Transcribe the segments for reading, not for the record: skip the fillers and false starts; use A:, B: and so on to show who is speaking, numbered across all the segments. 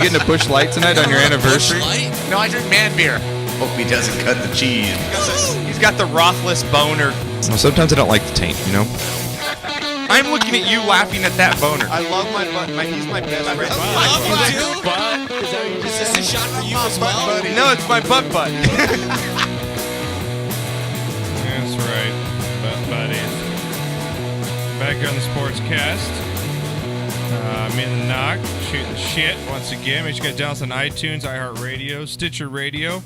A: getting a Busch Light tonight on your anniversary?
B: No, I drink man beer.
C: Hope he doesn't cut the cheese.
B: He's got the Rothless boner.
A: Well, sometimes I don't like the taint, you know?
B: I'm looking at you laughing at that boner.
D: I love my butt. He's my best friend.
E: Is this a shot for you as well?
B: No, it's my butt buddy.
F: That's right, butt buddies. Back here on the Sportscast. Me and the Knock shooting the shit once again. Make sure you guys download on iTunes, iHeartRadio, Stitcher Radio.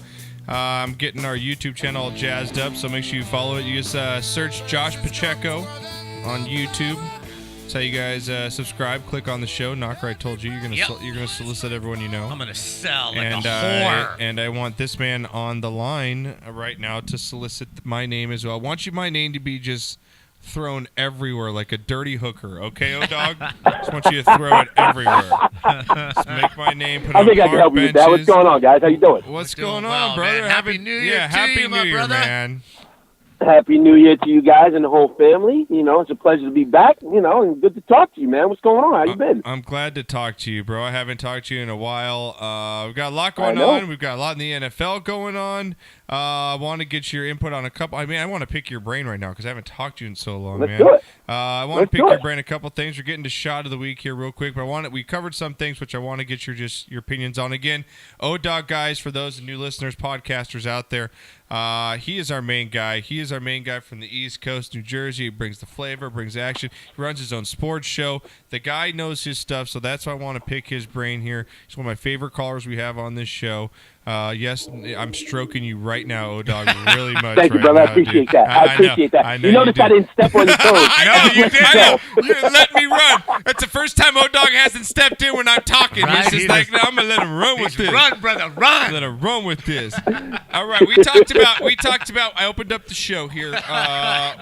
F: I'm getting our YouTube channel all jazzed up, so make sure you follow it. You just search Josh Pacheco on YouTube. That's how you guys subscribe. Click on the show. Knocker, I told you, you're gonna solicit everyone you know.
E: I'm gonna sell like a whore.
F: And I want this man on the line right now to solicit my name as well. I want my name to be just thrown everywhere like a dirty hooker. Okay, ODawg? Just want you to throw it everywhere. Just make my name. Put
G: I think I can help you with that. What's going on, guys? How you doing?
F: What's going on, brother?
E: Man. Happy New Year to
F: Happy
E: you,
F: New
E: my
F: Year,
E: brother.
F: man.
G: Happy New Year to you guys and the whole family. You know, it's a pleasure to be back, and good to talk to you, man. What's going on? How you been?
F: I'm glad to talk to you, bro. I haven't talked to you in a while. We've got a lot going on. We've got a lot in the NFL going on. I want to get your input on a couple. I mean, I want to pick your brain right now because I haven't talked to you in so long,
G: Let's
F: man.
G: do it.
F: I want to pick your brain a couple things. We're getting to shot of the week here real quick, but we covered some things which I want to get your opinions on. Again, ODawg, guys, for those new listeners, podcasters out there, he is our main guy. He is our main guy from the East Coast, New Jersey. He brings the flavor, brings action. He runs his own sports show. The guy knows his stuff, so that's why I want to pick his brain here. He's one of my favorite callers we have on this show. Yes, I'm stroking you right now, ODawg, really much.
G: Thank you, brother. I appreciate that. I appreciate that. You notice I didn't step on your toes.
F: I know, you did. I know. You let me run. That's the first time ODawg hasn't stepped in when I'm talking.
E: Right,
F: He's just like, no, I'm going to let him run with this.
E: Run, brother, run.
F: Let him run with this. All right, we talked about, I opened up the show here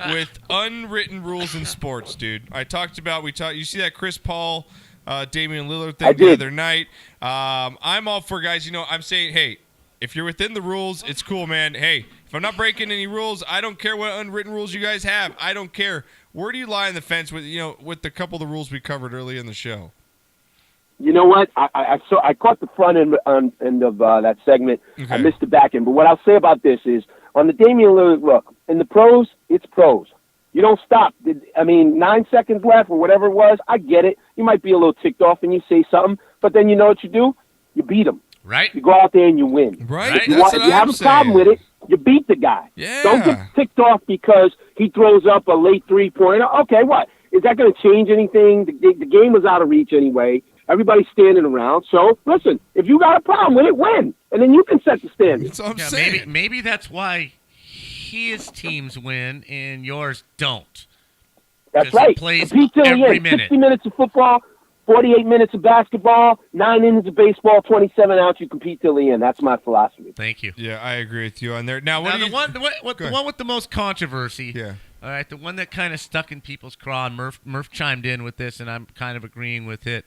F: with unwritten rules in sports, dude. You see that Chris Paul, Damian Lillard thing the other night. I'm all for, guys, I'm saying, hey, if you're within the rules, it's cool, man. Hey, if I'm not breaking any rules, I don't care what unwritten rules you guys have. I don't care. Where do you lie on the fence with the couple of the rules we covered early in the show?
G: You know what? I caught the front end of that segment. Okay. I missed the back end. But what I'll say about this is, on the Damian Lillard, look, in the pros, it's pros. You don't stop. 9 seconds left or whatever it was, I get it. You might be a little ticked off and you say something, but then you know what you do? You beat him.
E: Right.
G: You go out there and you win.
F: Right.
G: If you have a problem with it, you beat the guy.
F: Yeah.
G: Don't get ticked off because he throws up a late three-pointer. Okay, what? Is that going to change anything? The game was out of reach anyway. Everybody's standing around. So, listen, if you got a problem with it, win. And then you can set the standard.
F: That's what I'm saying.
E: Maybe that's why his teams win and yours don't.
G: That's right.
E: He plays
G: Compete till
E: every
G: the end.
E: minute.
G: 60 minutes of football, 48 minutes of basketball, 9 innings of baseball, 27 outs. You compete till the end. That's my philosophy.
E: Thank you.
F: Yeah, I agree with you on there. Now,
E: the one with the most controversy.
F: Yeah.
E: All right, the one that kind of stuck in people's craw, and Murph chimed in with this, and I'm kind of agreeing with it.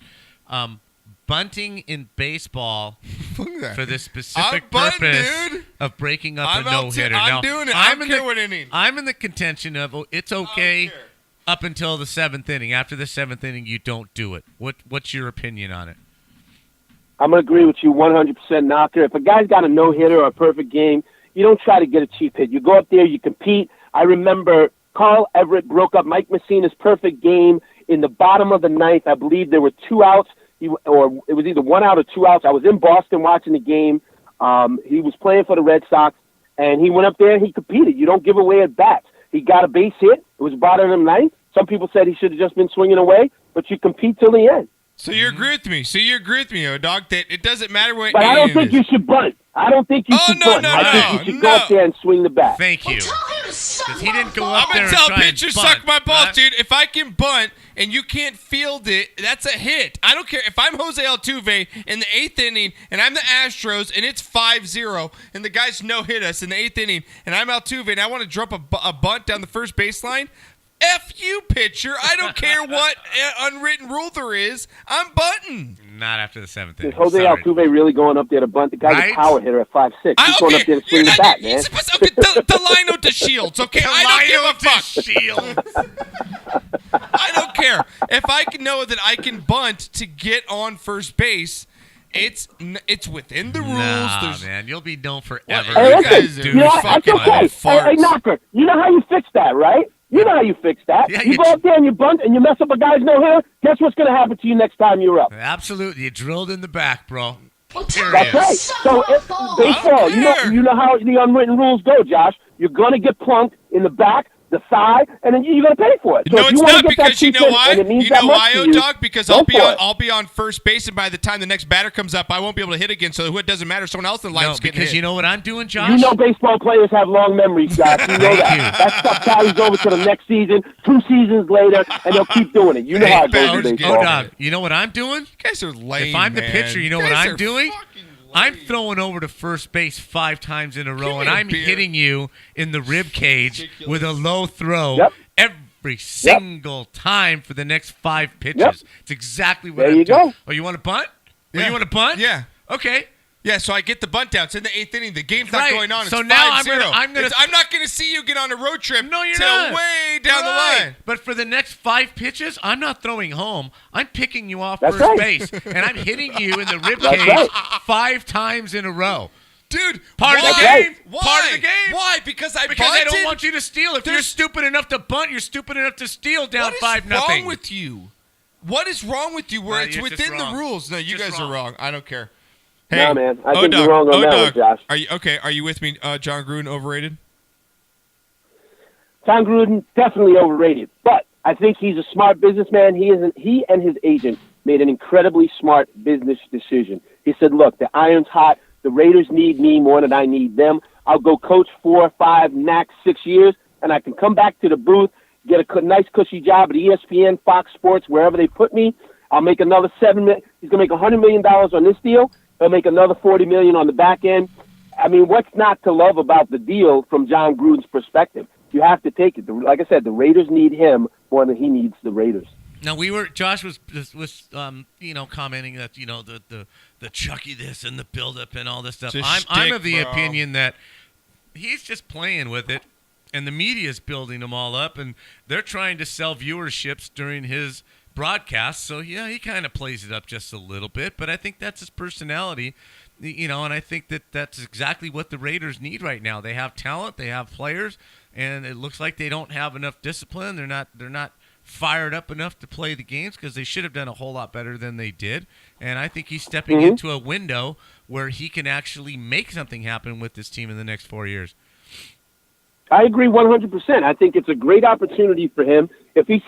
E: Bunting in baseball for the specific purpose of breaking up a no-hitter.
F: I'm doing it. I don't care what inning.
E: I'm in the contention of it's okay up until the 7th inning. After the 7th inning, you don't do it. What's your opinion on it?
G: I'm going to agree with you 100%, Knocker. If a guy's got a no-hitter or a perfect game, you don't try to get a cheap hit. You go up there, you compete. I remember Carl Everett broke up Mike Messina's perfect game in the bottom of the 9th. I believe there were 2 outs. Or it was either 1 out or 2 outs. I was in Boston watching the game. He was playing for the Red Sox, and he went up there and he competed. You don't give away at bats. He got a base hit. It was bottom of the 9th. Some people said he should have just been swinging away, but you compete till the end.
F: So you agree with me? ODawg, that it doesn't matter what.
G: But I don't think you should bunt. I think you should go up there and swing the bat.
E: Thank you. Because he didn't go up there and
F: tell
E: try
F: pitchers
E: and bunt,
F: suck my balls,
E: right?
F: dude. If I can bunt and you can't field it, that's a hit. I don't care if I'm Jose Altuve in the 8th inning and I'm the Astros and it's 5-0 and the guys no hit us in the 8th inning and I'm Altuve and I want to drop a bunt down the first baseline. F you, pitcher. I don't care what unwritten rule there is. I'm bunting.
E: Not after the 7th inning.
G: Is Jose Altuve really going up there to bunt? The guy's a power hitter at 5'6". He's going up there to swing the bat, man.
F: Delino to Shields, okay? I don't give a fuck. I don't care. If I can know that I can bunt to get on first base, It's within the rules.
E: Nah, man, you'll be known forever.
G: Hey,
F: You
G: listen,
F: guys are
G: you know what? That's
F: fucking
G: okay. Hey,
F: farts.
G: Knocker, you know how you fix that, right? You know how you fix that.
E: Yeah,
G: you
E: you
G: go up there and you bunt and you mess up a guy's no-hitter, guess what's going to happen to you next time you're up?
E: Absolutely, you drilled in the back, bro.
G: That's right. So baseball, you know how the unwritten rules go, Josh. You're going to get plunked in the back, the side, and then you're going to pay for it. So
F: No,
G: if
F: it's
G: you wanna
F: not,
G: get that
F: because you know
G: cheap hit
F: why?
G: and it means
F: You
G: that
F: know
G: much
F: why,
G: to you,
F: ODawg? Because
G: go
F: I'll
G: for it.
F: be on first base, and by the time the next batter comes up, I won't be able to hit again. So it doesn't matter. Someone else in the
E: No,
F: line's getting
E: because
F: hit.
E: you know what I'm doing, Josh?
G: You know baseball players have long memories, Josh. You know
E: Thank
G: that.
E: you.
G: That stuff carries over to the next season, 2 seasons later, and they'll keep doing it. You know how it goes in baseball.
E: ODawg, you know what I'm doing?
F: You guys are lame.
E: If I'm the
F: man.
E: pitcher, you know what
F: guys
E: I'm
F: are
E: doing?
F: fucking lame.
E: I'm throwing over to first base 5 times in a row,
F: me
E: and
F: a
E: I'm
F: beer.
E: hitting you in the rib cage
F: Ridiculous.
E: with a low throw
G: Yep.
E: every single time for the next 5 pitches.
G: Yep.
E: It's exactly what
G: There
E: I'm
G: you
E: doing.
G: go.
E: Oh, you want to bunt?
F: Yeah.
E: Oh, you want to bunt?
F: Yeah.
E: Okay.
F: Yeah, so I get the bunt down. It's in the 8th inning. The game's not
E: Right.
F: going on. It's
E: So now I'm
F: 5-0.
E: gonna-
F: I'm not going to see you get on a road trip.
E: No, you're
F: till
E: not.
F: way down the
E: Right.
F: line.
E: But for the next 5 pitches, I'm not throwing home. I'm picking you off
G: That's
E: first
G: right.
E: base, and I'm hitting you in the rib
G: That's
E: cage
G: right.
E: 5 times in a row.
F: Dude,
E: Part of the
F: why?
E: game.
F: Why?
E: Part of the game.
F: Why? Because I
E: Because they don't
F: bunted?
E: want you to steal. If you're
F: There's-
E: stupid enough to bunt, you're stupid enough to steal down
F: What is
E: 5-0.
F: wrong with you? What is wrong with you where
E: No,
F: it's
E: you're just
F: within the
E: wrong.
F: rules? No, you
E: Just
F: guys
E: wrong.
F: are wrong. I don't care.
G: No, man. I think you're wrong on that one, Josh.
F: Are you okay? Are you with me? John Gruden overrated?
G: John Gruden, definitely overrated. But I think he's a smart businessman. He and his agent made an incredibly smart business decision. He said, look, the iron's hot. The Raiders need me more than I need them. I'll go coach 4, 5, max 6 years, and I can come back to the booth, get a nice cushy job at ESPN, Fox Sports, wherever they put me. I'll make another $7 million. He's going to make $100 million on this deal. He'll make another $40 million on the back end. I mean, what's not to love about the deal from John Gruden's perspective? You have to take it. Like I said, the Raiders need him more than he needs the Raiders.
E: Now Josh was commenting that the Chucky this and the buildup and all this stuff.
F: Just
E: I'm
F: shtick,
E: of the
F: bro.
E: opinion that he's just playing with it, and the media's building them all up, and they're trying to sell viewerships during his broadcast. So yeah, he kind of plays it up just a little bit, but I think that's his personality, and I think that that's exactly what the Raiders need right now. They have talent, they have players, and it looks like they don't have enough discipline. They're not fired up enough to play the games because they should have done a whole lot better than they did. And I think he's stepping into a window where he can actually make something happen with this team in the next 4 years.
G: I agree 100%. I think it's a great opportunity for him. If he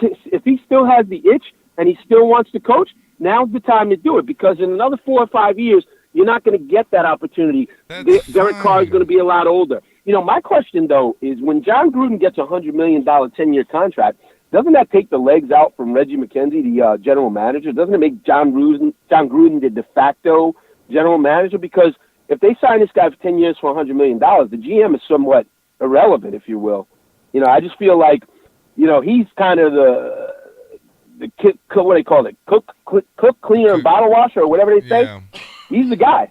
G: still has the itch and he still wants to coach, now's the time to do it, because in another 4 or 5 years, you're not going to get that opportunity. Derek Carr is going to be a lot older. My question, though, is when John Gruden gets a $100 million 10-year contract, doesn't that take the legs out from Reggie McKenzie, the general manager? Doesn't it make John Gruden the de facto general manager? Because if they sign this guy for 10 years for $100 million, the GM is somewhat irrelevant, if you will. I just feel like, he's kind of the what do they call it? Cook, cleaner, and bottle washer, or whatever they say.
F: Yeah.
G: He's the guy.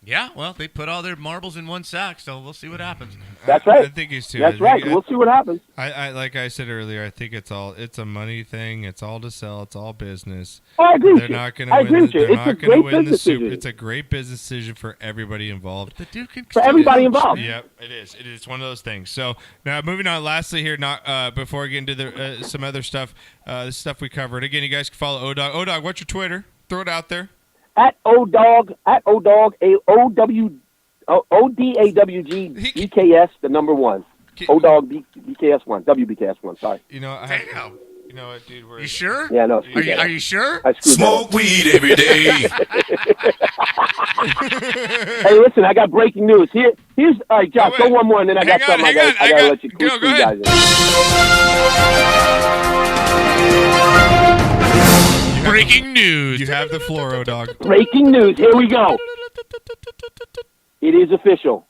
E: Yeah, well, they put all their marbles in one sack, so we'll see what happens.
G: That's right.
F: I think he's too.
G: That's right. We'll see what happens.
F: I like I said earlier, I think it's a money thing. It's all to sell. It's all business.
G: Oh, I agree with
F: They're
G: you.
F: not going
G: I
F: to
G: agree
F: win.
G: with you.
F: They're
G: It's
F: not
G: a
F: going to
G: great
F: win the
G: business
F: Super.
G: decision.
F: It's a great business decision for everybody involved.
E: The dude can
G: For
E: still
G: everybody
E: coach,
G: involved.
E: man.
F: Yep, it is. It is one of those things. So now moving on. Lastly, here, not before we get into the some other stuff, the stuff we covered. Again, you guys can follow ODawg. ODawg, what's your Twitter? Throw it out there.
G: At ODawg, ODawg, BKS, the number 1. ODawg, BKS1, WBKS1, sorry.
F: You know,
E: Damn.
F: You know what, dude?
E: You sure?
G: Yeah, no.
E: Are you sure?
G: I screwed
C: Smoke weed every day.
G: Hey, listen, I got breaking news. Here's all right, Josh, go one more, and then I got something I gotta let you
F: Go
G: you
F: ahead.
G: guys in.
E: Breaking news.
F: You have the floor, ODawg.
G: Breaking news, here we go. It is official.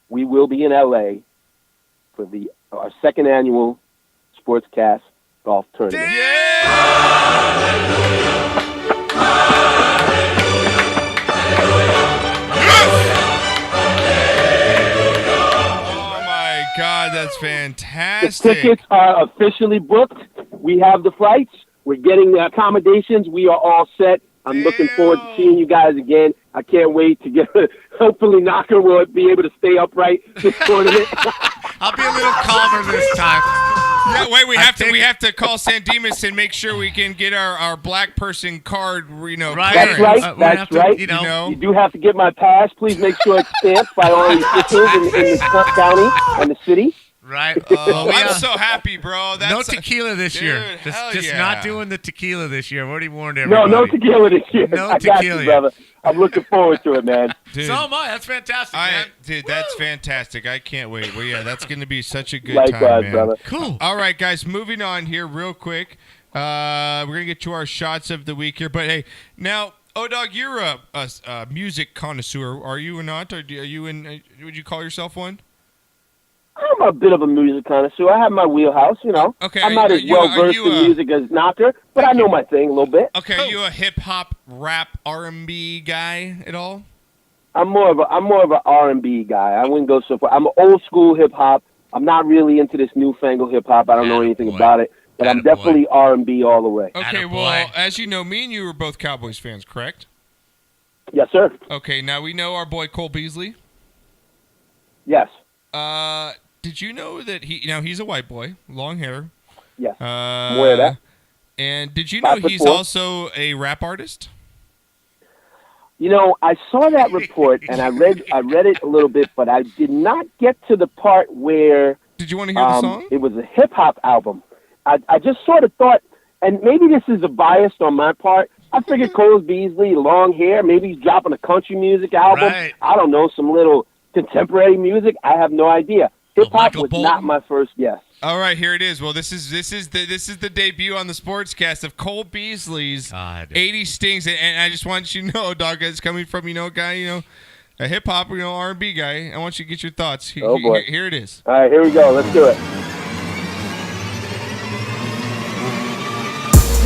G: We will be in LA for our second annual Sportscast golf tournament.
F: Oh my God, that's
G: The
F: fantastic.
G: tickets are officially booked. We have the flights. We're getting the accommodations. We are all set. I'm looking forward to seeing you guys again. I can't wait to get. Hopefully, Knocker will be able to stay upright this tournament.
E: I'll be a little calmer this time.
F: Yeah, wait, we have to call San Dimas and make sure we can get our black person card,
E: Right.
G: That's
F: clearance.
G: right. That's right.
E: You know.
G: You do have to get my pass. Please make sure it's stamped by all the officials in the county and the city.
E: Right.
F: I'm so happy, bro.
E: No tequila this year.
F: Dude, hell
E: Just
F: yeah.
E: not doing the tequila this year. I've already warned
G: No,
E: everybody.
G: no tequila this year.
E: No
G: I got
E: tequila.
G: you, brother. I'm looking forward to it, man.
F: Dude,
E: So am I. That's fantastic, man.
F: dude, that's fantastic. I can't wait. Well, yeah, that's going to be such a good
G: Likewise,
F: time, man.
G: brother.
E: Cool.
F: All right, guys, moving on here real quick. We're going to get to our shots of the week here. But, hey, now, ODawg, you're a music connoisseur, are you or not? Or are you would you call yourself one?
G: I'm a bit of a music connoisseur. I have my wheelhouse, you know.
F: Okay,
G: I'm not
F: are
G: as
F: you-
G: well
F: are
G: versed
F: you,
G: in music as Knocker, but I know my thing a little bit.
F: Okay, are you a hip-hop, rap, R&B guy at all?
G: I'm more of a R&B guy. I wouldn't go so far. I'm old school hip hop. I'm not really into this newfangled hip hop. I don't know anything
E: Attaboy.
G: about it, but I'm
E: Attaboy.
G: definitely R&B all the way.
F: Okay,
E: Attaboy.
F: well, as you know, me and you were both Cowboys fans, correct?
G: Yes, sir.
F: Okay, now we know our boy Cole Beasley.
G: Yes.
F: Did you know that he's a white boy, long hair.
G: Yes. I'm aware of that.
F: And did you know
G: 5'4".
F: he's also a rap artist?
G: You know, I saw that report and I read it a little bit, but I did not get to the part where
F: Did you want to hear the song?
G: it was a hip hop album. I just sort of thought, and maybe this is a bias on my part. I figured Cole Beasley, long hair, maybe he's dropping a country music album.
E: Right.
G: I don't know, some little contemporary music. I have no idea. Hip hop
E: Michael
G: was
E: Bolton?
G: not my first guess.
F: All right, here it is. Well, this is the debut on the Sportscast of Cole Beasley's
E: God.
F: 80 Stings, and I just want you to know, dog, it's coming from a guy, a hip hop, R&B guy. I want you to get your thoughts.
G: Oh, boy.
F: Here it is.
G: All right, here we go. Let's do it.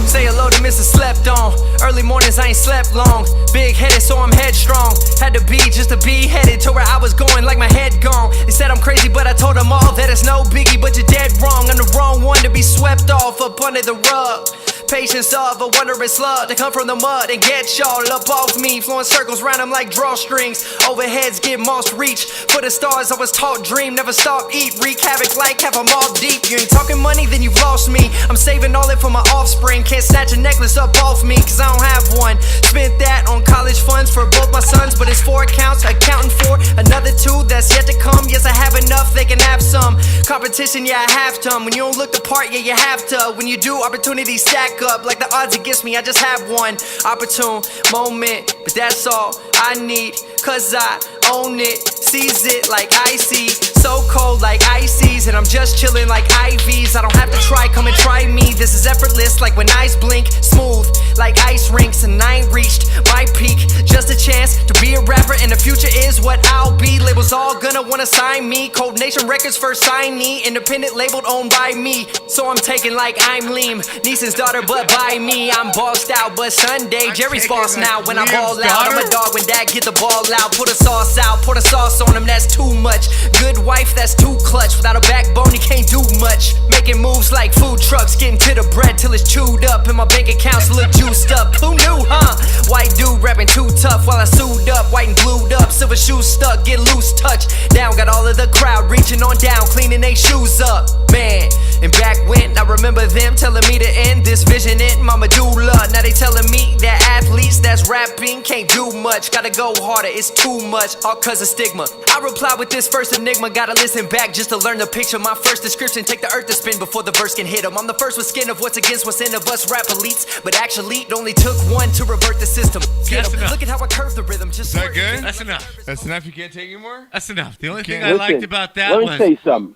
H: Say hello to Mrs. Slept On. Early mornings, I ain't slept long. Big headed, so I'm headstrong. Had to be just to be headed to where I was going, like my head gone. They said I'm crazy, but I told them all that it's no biggie, but you're dead wrong. I'm the wrong one to be swept off up under the rug. Patience of a wandering slug to come from the mud and get y'all up off me. Flowing circles round them like drawstrings. Overheads get moss reach. For the stars, I was taught dream. Never stop, eat, wreak havoc like have them all deep. You ain't talking money, then you've lost me. I'm saving all it for my offspring. Can't snatch a necklace up off me, cause I don't have one. Spent that on college funds for both my sons, but it's 4 accounts, accounting for another 2 that's yet to come. Yes, I have enough, they can have some. Competition, yeah, I have to. When you don't look the part, yeah, you have to. When you do, opportunities stack up like the odds against me. I just have one opportune moment, but that's all I need, cause I own it. Seize it like icy, so cold like ices, and I'm just chilling like IVs. I don't have to try, come and try me. This is effortless like when eyes blink, smooth like ice rinks, and I ain't reached my peak. Just a chance to be a rapper, and the future is what I'll be. Labels all gonna wanna sign me. Cold Nation Records first signee, independent labeled owned by me. So I'm taking like I'm Liam Neeson's daughter, but by me I'm bossed out. But Sunday Jerry's boss now. When I ball out, I'm a dog when dad get the ball out. Put a sauce out, put a sauce on him, that's too much. Good wife, that's too clutch. Without a backbone, he can't do much. Making moves like food trucks, getting to the bread till it's chewed up, and my bank accounts look juiced up. Who knew, huh? White dude rapping too tough while I sued up, white and glued up, silver shoes stuck, get loose, touch down. Got all of the crowd reaching on down, cleaning they shoes up, man. And back when I remember them telling me to end this vision in my medulla. Now they telling me that athletes that's rapping can't do much. Gotta go harder, it's too much, all cause of stigma. I reply with this first enigma. Gotta listen back just to learn the picture. My first description, take the earth to spin before the verse can hit them. I'm the first with skin of what's against what's in of us rap elites, but actually it only took one to revert the system.
E: That's enough.
H: Look at how I curve the rhythm. Just
F: Is that good?
E: That's enough.
F: That's enough. You can't take anymore?
E: That's enough. The only thing
F: Okay.
E: I liked about that
G: let me
E: was...
G: tell you something.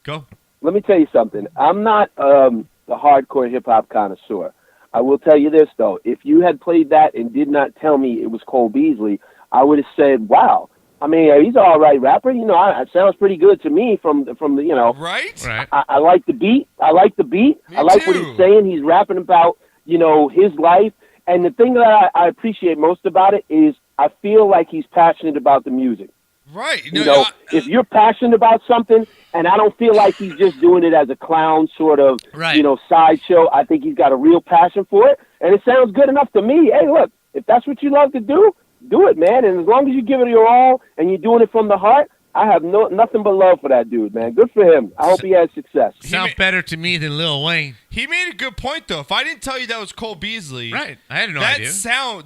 E: Go.
G: Let me tell you something. I'm not the hardcore hip-hop connoisseur. I will tell you this, though. If you had played that and did not tell me it was Cole Beasley, I would have said, wow. I mean, he's an all right rapper. It sounds pretty good to me from the
F: Right?
E: Right.
G: I like the beat. I like the beat.
F: Me
G: I like what
F: too.
G: he's saying. He's rapping about, his life. And the thing that I appreciate most about it is I feel like he's passionate about the music.
F: Right.
G: If you're passionate about something, and I don't feel like he's just doing it as a clown sort of,
E: Right.
G: sideshow. I think he's got a real passion for it, and it sounds good enough to me. Hey, look, If that's what you love to do it, man. And as long as you give it your all and you're doing it from the heart, I have nothing but love for that dude, man. Good for him. I hope he has success.
E: Sounds better to me than Lil Wayne.
F: He made a good point, though. If I didn't tell you that was Cole Beasley,
E: right? I had no idea.
F: Sure.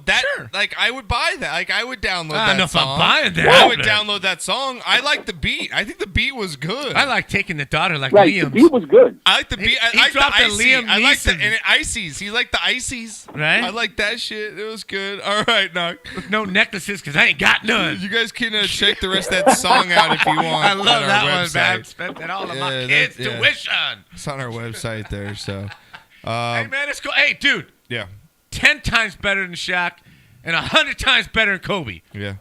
F: Like, I would buy that. Like, I would download that song. I don't know if I'm
E: buying that.
F: I would download that song. I like the beat. I think the beat was good.
E: I like Taking the Daughter like
G: right,
E: Liam's.
G: The beat was good.
F: I like the beat. I like the
E: Liam
F: I like the
E: Neeson.
F: and Ices. He liked the Ices.
E: Right?
F: I like that shit. It was good. All right, Knock.
E: With no necklaces because I ain't got none.
F: You guys can check the rest of that song out if you want.
E: I love that one,
F: website.
E: man. Spent it all of my kids' tuition.
F: It's on our website there, so.
E: Hey, man, it's cool. Hey, dude.
F: Yeah.
E: 10 times better than Shaq and 100 times better than Kobe.
F: Yeah.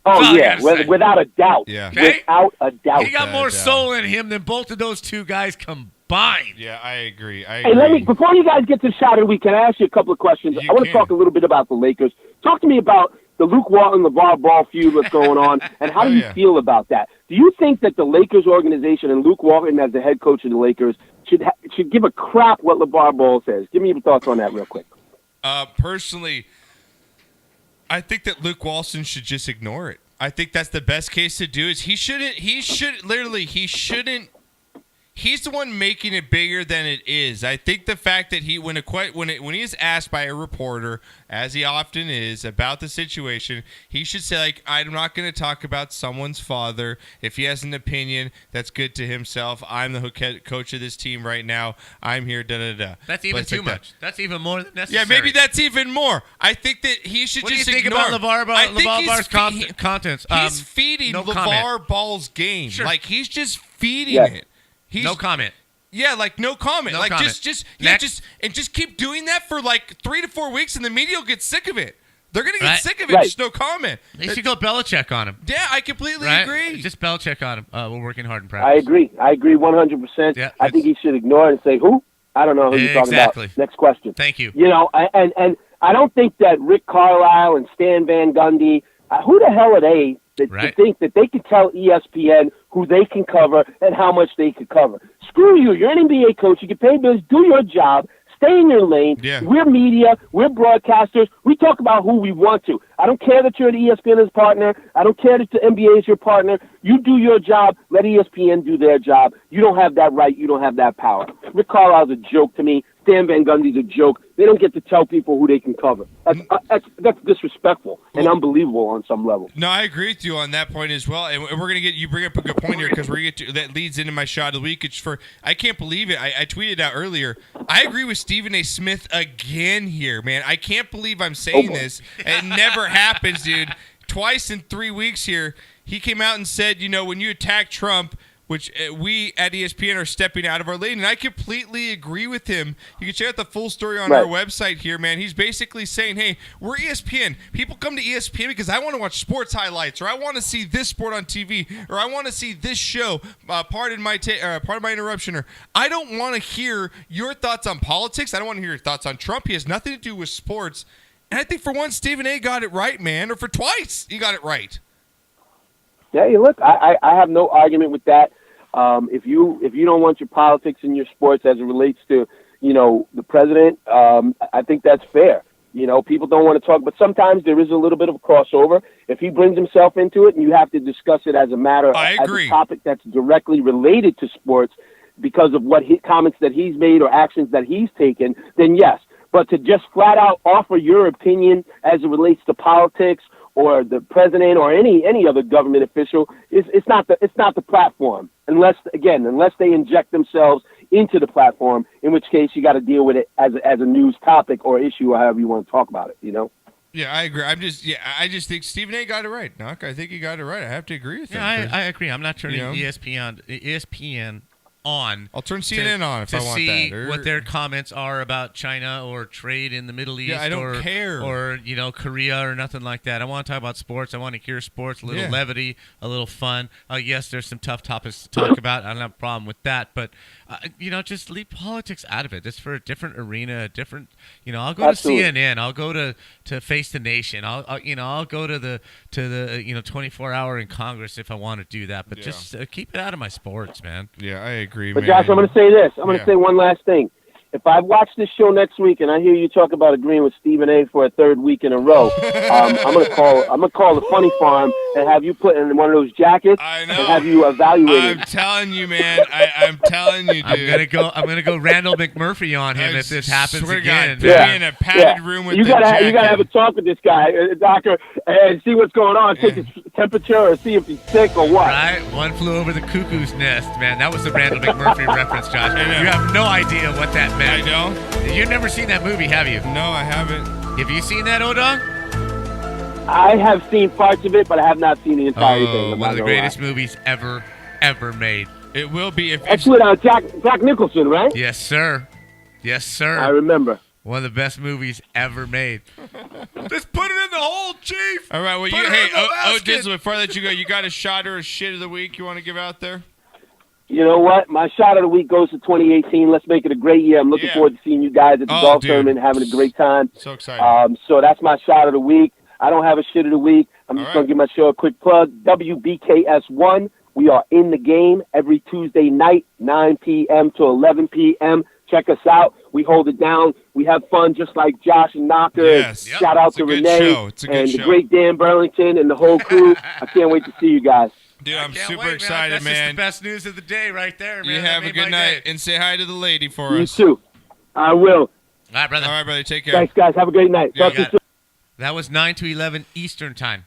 G: Oh, yeah, without a doubt.
F: Yeah.
E: Okay?
G: Without a doubt.
E: He got more soul in him than both of those two guys combined.
F: Yeah, I agree.
G: Hey, before you guys get to the shot of the week, can I ask you a couple of questions? I want to talk a little bit about the Lakers. Talk to me about the Luke Walton, LeVar Ball feud that's going on, and how do you feel about that? Do you think that the Lakers organization and Luke Walton as the head coach of the Lakers should give a crap what LeVar Ball says? Give me your thoughts on that real quick.
F: Personally, I think that Luke Walton should just ignore it. I think that's the best case to do. He's the one making it bigger than it is. I think the fact that when he is asked by a reporter, as he often is, about the situation, he should say, like, I'm not going to talk about someone's father. If he has an opinion, that's good to himself. I'm the coach of this team right now. I'm here, da-da-da.
E: That's even too much. That's even more than necessary.
F: Yeah, maybe that's even more. I think that he should just ignore.
E: What do you think about LeVar Ball's contents?
F: He's feeding LeVar Ball's game.
E: Sure.
F: Like, he's just feeding it.
E: No comment.
F: Yeah, like no comment.
E: No
F: like
E: comment.
F: just keep doing that for like 3 to 4 weeks, and the media will get sick of it. They're gonna get sick of it. Just no comment.
E: They should go Belichick on him.
F: Yeah, I completely agree.
E: Just Belichick on him. We're working hard in practice.
G: I agree 100%.
E: Yeah,
G: I think he should ignore it and say, who? I don't know who you're talking about. Next question.
E: Thank you.
G: You know, and I don't think that Rick Carlisle and Stan Van Gundy, who the hell are they to think that they could tell ESPN who they can cover and how much they could cover? Screw you. You're an NBA coach. You get paid bills. Do your job. Stay in your lane.
F: Yeah.
G: We're media. We're broadcasters. We talk about who we want to. I don't care that you're the ESPN's partner. I don't care that the NBA is your partner. You do your job. Let ESPN do their job. You don't have that right. You don't have that power. Rick Carlisle's a joke to me. Stan Van Gundy's a joke. They don't get to tell people who they can cover. That's disrespectful and unbelievable on some level.
F: No, I agree with you on that point as well. And we're gonna you bring up a good point here because that leads into my shot of the week. I can't believe it. I tweeted out earlier. I agree with Stephen A. Smith again here, man. I can't believe I'm saying this. It never happens, dude. Twice in 3 weeks here, he came out and said, when you attack Trump, which we at ESPN are stepping out of our lane, and I completely agree with him. You can check out the full story on our website here, man. He's basically saying, hey, we're ESPN. People come to ESPN because I want to watch sports highlights, or I want to see this sport on TV, or I want to see this show. Pardon my interruption. Or I don't want to hear your thoughts on politics. I don't want to hear your thoughts on Trump. He has nothing to do with sports. And I think for once, Stephen A. got it right, man, or for twice, he got it right.
G: Yeah, look, I have no argument with that. If you don't want your politics in your sports as it relates to, the president, I think that's fair. People don't want to talk, but sometimes there is a little bit of a crossover. If he brings himself into it and you have to discuss it as a matter as a topic that's directly related to sports because of what comments that he's made or actions that he's taken, then yes. But to just flat out offer your opinion as it relates to politics or the president or any other government official, it's not the platform unless they inject themselves into the platform, in which case you got to deal with it as a news topic or issue or however you want to talk about it.
F: Yeah, I agree. I just think Stephen A. got it right. Knock, I think he got it right. I have to agree with him.
E: Yeah, I agree. I'm not turning ESPN on.
F: I'll turn CNN on if I want that.
E: To see what their comments are about China or trade in the Middle East.
F: Yeah, I don't care.
E: Or, Korea or nothing like that. I want to talk about sports. I want to hear sports, a little levity, a little fun. Yes, there's some tough topics to talk about. I don't have a problem with that. But, just leave politics out of it. It's for a different arena, a different, I'll go to CNN. I'll go to Face the Nation. I'll go to the 24-hour in Congress if I want to do that. But just keep it out of my sports, man.
F: Yeah, I agree.
G: But Josh, I'm going to say this. I'm going to say one last thing. if I watch this show next week and I hear you talk about agreeing with Stephen A. for a third week in a row, I'm gonna call the Funny Farm and have you put in one of those jackets and have you evaluate it.
F: I'm telling you, man. I'm telling you, dude.
E: I'm gonna go Randall McMurphy on him if this happens again.
F: Be in a padded room with
G: you
F: the
G: gotta
F: jacket.
G: you gotta have a talk with this guy, doctor, and see what's going on. Take his temperature or see if he's sick or what.
E: Right, One Flew Over the Cuckoo's Nest, man. That was the Randall McMurphy reference, Josh. You have no idea what that meant.
F: I know.
E: You've never seen that movie, have you?
F: No, I haven't.
E: Have you seen that, ODawg?
G: I have seen parts of it, but I have not seen the entire thing. I'm
E: One of the
G: not gonna
E: greatest
G: lie.
E: movies ever made.
F: It will be if
G: That's with Jack Nicholson, right?
E: Yes, sir. Yes, sir.
G: I remember.
E: One of the best movies ever made. Just put it in the hole, Chief.
F: All right, well,
E: Put it in the basket.
F: Dizzle, before I let you go, you got a shot or a shit of the week you want to give out there?
G: You know what? My shot of the week goes to 2018. Let's make it a great year. I'm looking forward to seeing you guys at the golf tournament, having a great time.
F: So excited.
G: So that's my shot of the week. I don't have a shit of the week. I'm just going to give my show a quick plug. WBKS1. We are in the game every Tuesday night, 9 p.m. to 11 p.m. Check us out. We hold it down. We have fun just like Josh and Knocker.
F: Yes.
G: Yep. Shout out to Renee and the great Dan Burlington and the whole crew. I can't wait to see you guys.
F: Dude, I'm super
E: wait,
F: excited,
E: That's
F: man.
E: just the best news of the day right there, man.
F: You have a good night, and say hi to the lady for us.
G: You too. I will.
E: All right, brother.
F: All right, brother. Take care.
G: Thanks, guys. Have a great night.
F: Yeah,
G: Talk to you soon.
E: That was 9 to 11 Eastern time,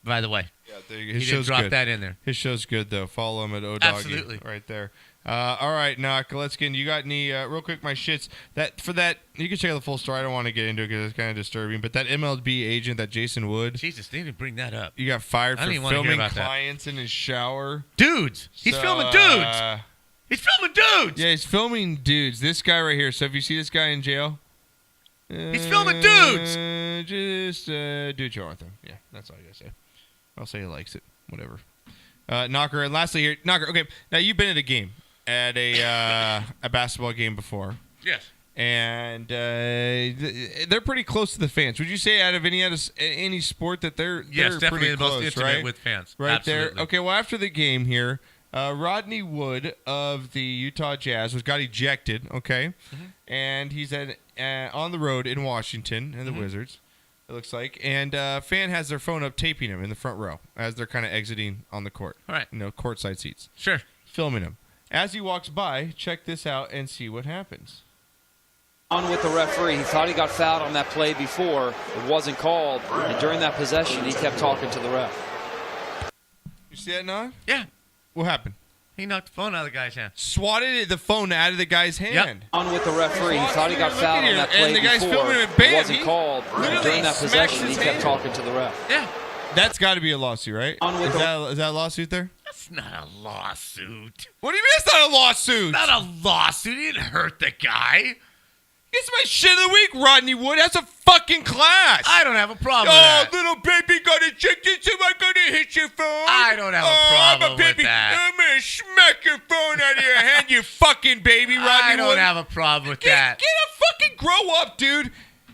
E: by the way.
F: Yeah, there you go.
E: He
F: His
E: didn't
F: show's
E: drop
F: good.
E: that in there.
F: His show's good, though. Follow him at ODawg.
E: Absolutely.
F: Right there. All right, Knock, let's get in. You got any, real quick, my shits. You can check out the full story. I don't want to get into it because it's kind of disturbing. But that MLB agent, that Jason Wood.
E: Jesus, they didn't bring that up.
F: You got fired for
E: even wanna hear
F: filming
E: about that.
F: clients in his shower.
E: Dudes. He's filming dudes. He's filming dudes.
F: Yeah, he's filming dudes. This guy right here. So if you see this guy in jail.
E: He's filming dudes.
F: Just do what you want with him. Yeah, that's all you gotta say. I'll say he likes it. Whatever. Knocker, and lastly here. Knocker, okay. Now, you've been at a game. At a basketball game before.
E: Yes.
F: And they're pretty close to the fans. Would you say out of any sport that they're
E: definitely
F: pretty
E: the
F: close,
E: most intimate
F: right?
E: with fans.
F: Right
E: Absolutely.
F: there. Okay, well, after the game here, Rodney Wood of the Utah Jazz got ejected, okay? Mm-hmm. And he's on the road in Washington and the Wizards, it looks like. And a fan has their phone up taping him in the front row as they're kind of exiting on the court.
E: All right.
F: Courtside seats.
E: Sure.
F: Filming him. As he walks by, check this out and see what happens.
I: On with the referee. He thought he got fouled on that play before. It wasn't called. And during that possession, he kept talking to the ref.
F: You see that, Nog?
E: Yeah.
F: What happened?
E: He knocked the phone out of the guy's hand.
F: Swatted the phone out of the guy's hand.
E: Yep.
I: On with the referee. He thought he got fouled on that play
F: and the guy's
I: before.
F: filming him and bam,
I: It wasn't called. And during that possession, he kept talking to the ref.
E: Yeah.
F: That's got to be a lawsuit, right? Is that a lawsuit there?
E: That's not a lawsuit.
F: What do you mean it's not a lawsuit?
E: Not a lawsuit. He didn't hurt the guy.
F: It's my shit of the week, Rodney Wood. That's a fucking class.
E: I don't have a problem with that.
F: Little baby got ejected, so I'm going to hit your phone.
E: I don't have a problem with that.
F: I'm going to smack your phone out of your hand, you fucking baby, Rodney
E: I don't
F: Wood.
E: have a problem with that.
F: Get a fucking grow up, dude.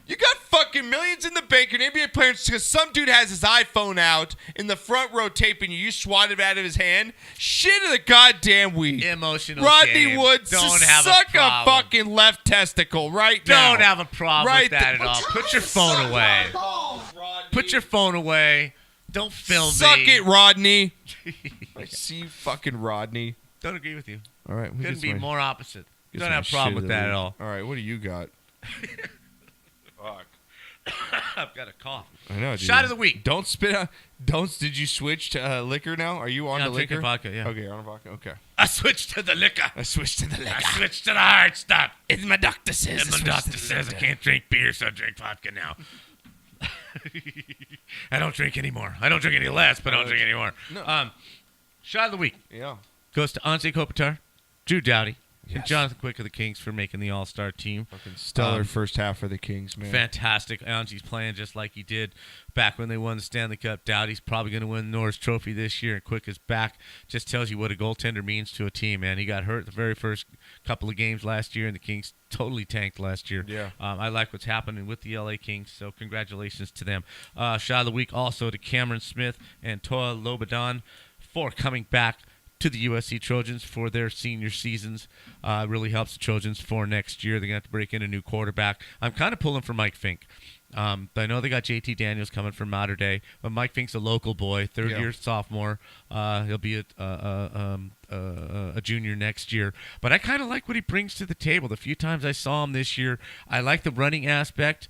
F: You got fucking millions in the bank. Your NBA players, because some dude has his iPhone out in the front row taping you. You swatted it out of his hand. Shit of the goddamn week.
E: Emotional
F: Rodney
E: game.
F: Wood,
E: Don't have
F: suck
E: a problem.
F: fucking left testicle right now.
E: Don't have a problem
F: Right
E: with that at all. Put your phone away. Put your phone away. Don't film
F: Suck
E: me.
F: it, Rodney. I see you, fucking Rodney.
E: Don't agree with you.
F: All right.
E: Couldn't be more opposite. Don't have a problem with that at all.
F: All right. What do you got?
E: Fuck. I've got a cough.
F: I know, dude.
E: Shot of the week.
F: Don't spit out. Did you switch to liquor now? Are you on
E: Yeah,
F: to
E: I'm
F: liquor?
E: drinking vodka, yeah.
F: Okay, you're on vodka. Okay.
E: I switched to the liquor.
F: I switched to the liquor.
E: I switched to the hard stuff.
F: It's my doctor says.
E: And my doctor says I can't drink beer, so I drink vodka now. I don't drink anymore. I don't drink any less, but I don't drink anymore.
F: No.
E: Shot of the week.
F: Yeah.
E: Goes to Anze Kopitar, Drew Doughty, and
F: Yes.
E: Jonathan Quick of the Kings for making the All-Star team.
F: Fucking stellar first half for the Kings, man.
E: Fantastic. Anze's playing just like he did back when they won the Stanley Cup. Doughty's probably going to win the Norris Trophy this year, and Quick is back. Just tells you what a goaltender means to a team, man. He got hurt the very first couple of games last year, and the Kings totally tanked last year.
F: Yeah.
E: I like what's happening with the LA Kings, so congratulations to them. Shot of the week also to Cameron Smith and Toa Lobadan for coming back to the USC Trojans for their senior seasons. Really helps the Trojans for next year. They're going to have to break in a new quarterback. I'm kind of pulling for Mike Fink. I know they got JT Daniels coming from Mater Dei, but Mike Fink's a local boy, third-year sophomore. He'll be a junior next year. But I kind of like what he brings to the table. The few times I saw him this year, I like the running aspect.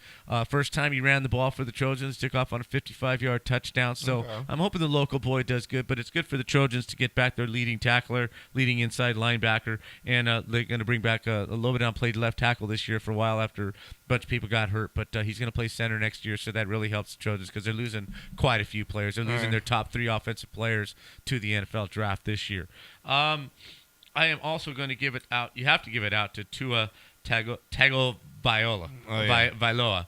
E: First time he ran the ball for the Trojans, took off on a 55-yard touchdown. So I'm hoping the local boy does good, but it's good for the Trojans to get back their leading tackler, leading inside linebacker, and they're going to bring back a little bit down-played left tackle this year for a while after a bunch of people got hurt. But he's going to play center next year, so that really helps the Trojans because they're losing quite a few players. They're losing their top 3 offensive players to the NFL draft this year. I am also going to give it out. You have to give it out to Tua Tagovailoa. Vailoa.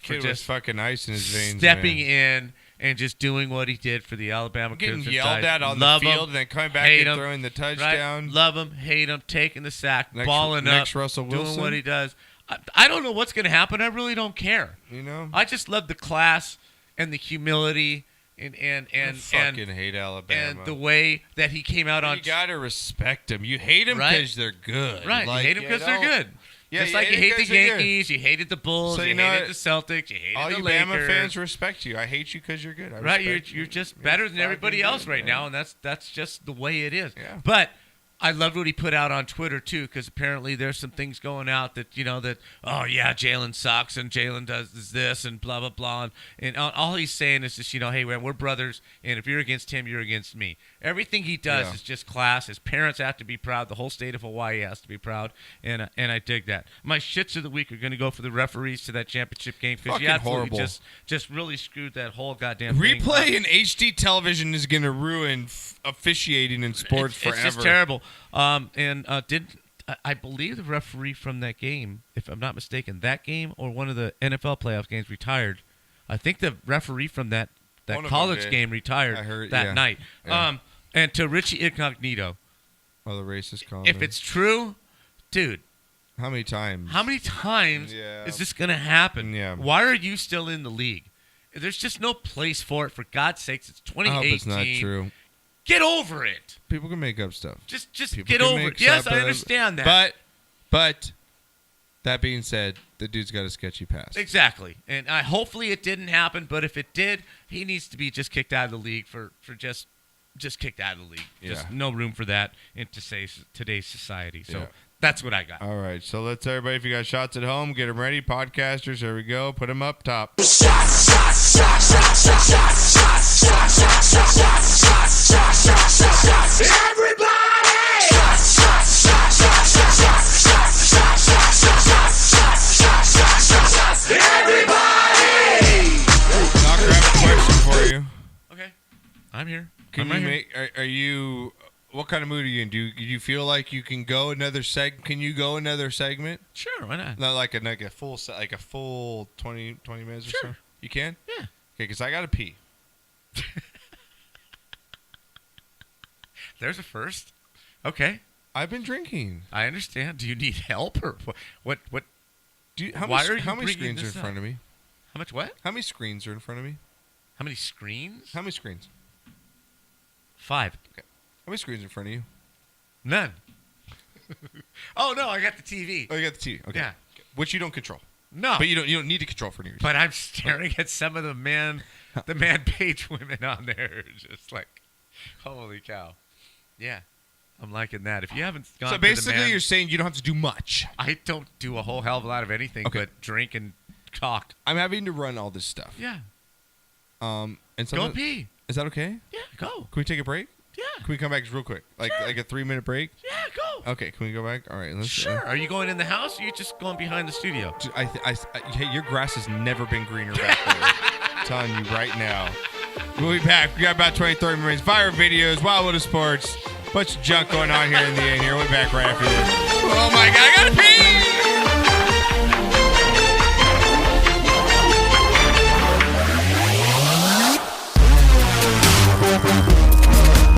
F: For just fucking ice in his veins.
E: Stepping in and just doing what he did for the Alabama
F: Getting
E: Crimson
F: yelled
E: Tide.
F: at on
E: Love
F: the field
E: him,
F: and then coming back and throwing the touchdown.
E: Right? Love him, hate him, taking the sack, balling up,
F: Russell Wilson.
E: doing what he does. I don't know what's going to happen. I really don't care.
F: You know?
E: I just love the class and the humility and
F: fucking hate Alabama.
E: and the way that he came out on.
F: You gotta respect them. You hate them because they're good.
E: Right,
F: like,
E: you hate them because they're good.
F: Yeah,
E: just like you hate the Yankees, you hated the Bulls,
F: So
E: you hated the Celtics, you hated
F: all
E: the
F: you
E: Lakers.
F: Bama fans respect you. I hate you because you're good.
E: Right, you're just better than everybody else right now, and that's just the way it is.
F: Yeah.
E: But I loved what he put out on Twitter too, because apparently there's some things going out that Jalen sucks and Jalen does this and blah blah blah, and all he's saying is just hey man, we're brothers, and if you're against him, you're against me. Everything he does is just class. His parents have to be proud. The whole state of Hawaii has to be proud, and I dig that. My shits of the week are going to go for the referees to that championship game because you absolutely just really screwed that whole goddamn thing.
F: Replay in HD television is going to ruin officiating in sports forever.
E: It's just terrible. I believe the referee from that game, if I'm not mistaken, that game or one of the NFL playoff games retired. I think the referee from that college game retired that night.
F: Yeah.
E: And to Richie Incognito.
F: Oh, the racist comment.
E: If it's true, dude.
F: How many times?
E: Is this going to happen?
F: Yeah.
E: Why are you still in the league? There's just no place for it. For God's sakes, it's 2018.
F: I hope it's not true.
E: Get over it.
F: People can make up stuff.
E: Just get over it. Yes, I understand that.
F: But that being said, the dude's got a sketchy past.
E: Exactly. And hopefully it didn't happen, but if it did, he needs to be just kicked out of the league for just kicked out of the league.
F: Yeah.
E: Just no room for that in today's society. So that's what I got.
F: All right. So let's everybody, if you got shots at home, get them ready. Podcasters, there we go. Put them up top. Knocker, I have a question for you.
E: Okay. I'm here.
F: Are you? What kind of mood are you in? Do you feel like you can go another Can you go another segment?
E: Sure, why not?
F: Not like a full 20 minutes or so. You can?
E: Yeah.
F: Okay, because I gotta pee.
E: There's a first. Okay.
F: I've been drinking.
E: I understand. Do you need help or what?
F: How many screens are in front of me?
E: How much what?
F: How many screens are in front of me?
E: How many screens?
F: How many screens?
E: 5.
F: Okay. How many screens in front of you?
E: None. Oh no, I got the TV.
F: Oh, you got the TV. Okay.
E: Yeah.
F: Which you don't control.
E: No.
F: But you don't need to control for yours.
E: But I'm staring at some of the man page women on there, just like, holy cow. Yeah. I'm liking that. If you haven't gone
F: So basically you're saying you don't have to do much.
E: I don't do a whole hell of a lot of anything but drink and talk.
F: I'm having to run all this stuff.
E: Yeah.
F: And
E: go pee.
F: Is that okay?
E: Yeah, go.
F: Can we take a break?
E: Yeah.
F: Can we come back real quick? Like a 3-minute break?
E: Yeah, go.
F: Okay, can we go back? All right, let's
E: Sure. Are you going in the house or are you just going behind the studio?
F: Dude, hey, your grass has never been greener back there. I'm telling you right now. We'll be back. We got about 20-30 minutes. Viral videos, Wild World of Sports. Bunch of junk going on here in the end here. We'll be back right after this. Oh my God, I gotta pee!